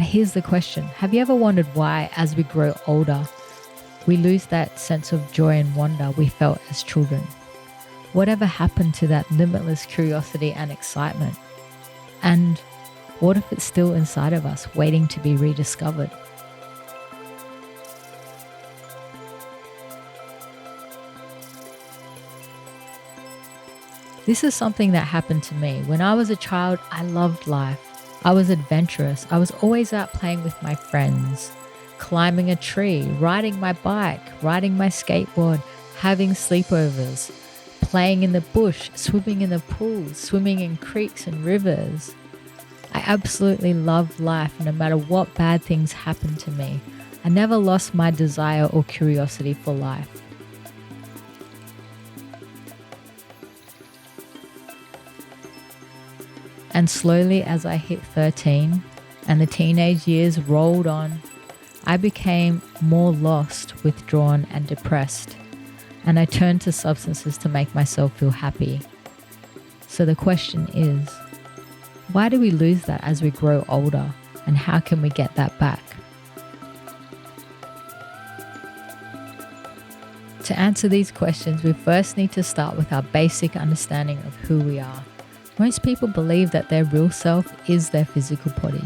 here's the question. Have you ever wondered why, as we grow older, we lose that sense of joy and wonder we felt as children? Whatever happened to that limitless curiosity and excitement? And what if it's still inside of us, waiting to be rediscovered? This is something that happened to me. When I was a child, I loved life. I was adventurous. I was always out playing with my friends, climbing a tree, riding my bike, riding my skateboard, having sleepovers, playing in the bush, swimming in the pool, swimming in creeks and rivers. I absolutely loved life no matter what bad things happened to me. I never lost my desire or curiosity for life. And slowly as I hit 13 and the teenage years rolled on, I became more lost, withdrawn, and depressed. And I turned to substances to make myself feel happy. So the question is, why do we lose that as we grow older? And how can we get that back? To answer these questions, we first need to start with our basic understanding of who we are. Most people believe that their real self is their physical body.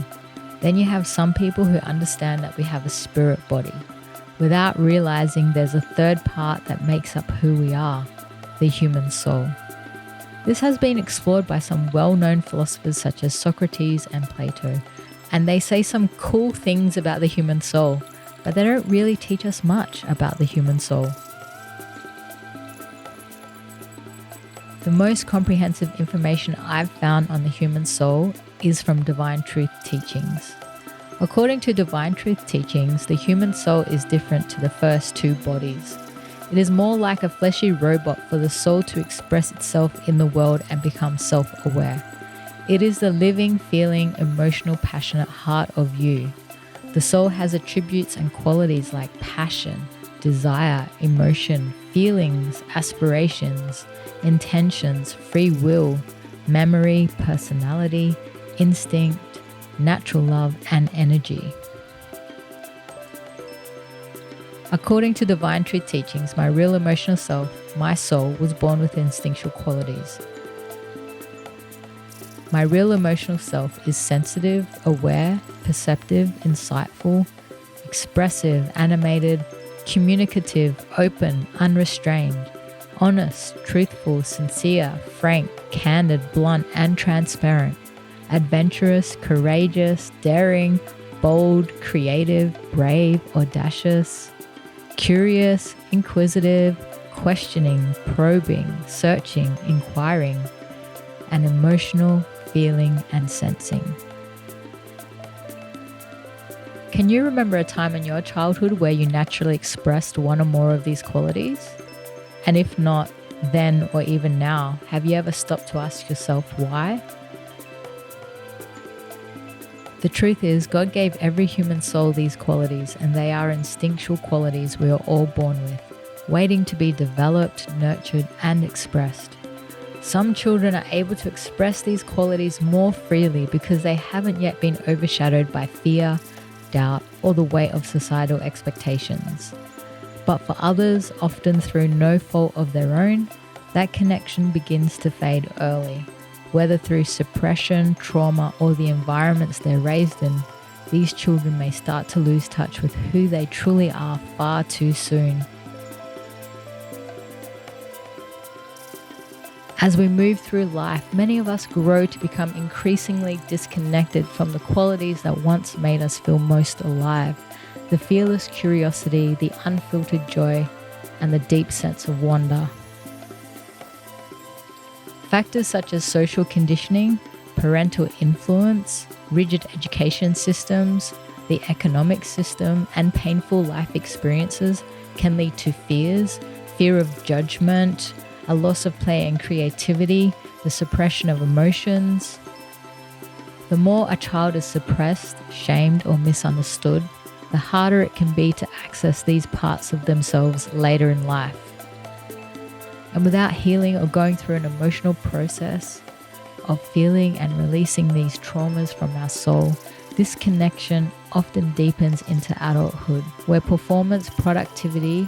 Then you have some people who understand that we have a spirit body, without realizing there's a third part that makes up who we are, the human soul. This has been explored by some well-known philosophers such as Socrates and Plato, and they say some cool things about the human soul, but they don't really teach us much about the human soul. The most comprehensive information I've found on the human soul is from Divine Truth teachings. According to Divine Truth teachings, the human soul is different to the first two bodies. It is more like a fleshy robot for the soul to express itself in the world and become self-aware. It is the living, feeling, emotional, passionate heart of you. The soul has attributes and qualities like passion, desire, emotion, feelings, aspirations, intentions, free will, memory, personality, instinct, natural love, and energy. According to Divine Truth teachings, my real emotional self, my soul, was born with instinctual qualities. My real emotional self is sensitive, aware, perceptive, insightful, expressive, animated, communicative, open, unrestrained, honest, truthful, sincere, frank, candid, blunt, and transparent, adventurous, courageous, daring, bold, creative, brave, audacious, curious, inquisitive, questioning, probing, searching, inquiring, and emotional, feeling, and sensing. Can you remember a time in your childhood where you naturally expressed one or more of these qualities? And if not, then or even now, have you ever stopped to ask yourself why? The truth is, God gave every human soul these qualities, and they are instinctual qualities we are all born with, waiting to be developed, nurtured, and expressed. Some children are able to express these qualities more freely because they haven't yet been overshadowed by fear, doubt, or the weight of societal expectations. But for others, often through no fault of their own, that connection begins to fade early. Whether through suppression, trauma, or the environments they're raised in, these children may start to lose touch with who they truly are far too soon. As we move through life, many of us grow to become increasingly disconnected from the qualities that once made us feel most alive, the fearless curiosity, the unfiltered joy, and the deep sense of wonder. Factors such as social conditioning, parental influence, rigid education systems, the economic system, and painful life experiences can lead to fears, fear of judgment, a loss of play and creativity, the suppression of emotions. The more a child is suppressed, shamed, or misunderstood, the harder it can be to access these parts of themselves later in life. And without healing or going through an emotional process of feeling and releasing these traumas from our soul, This connection often deepens into adulthood, where performance, productivity,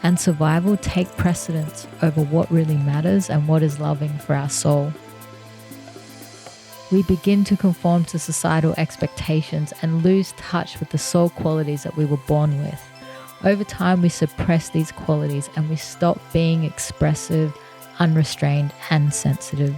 and survival take precedence over what really matters and what is loving for our soul. We begin to conform to societal expectations and lose touch with the soul qualities that we were born with. Over time, we suppress these qualities and we stop being expressive, unrestrained, and sensitive.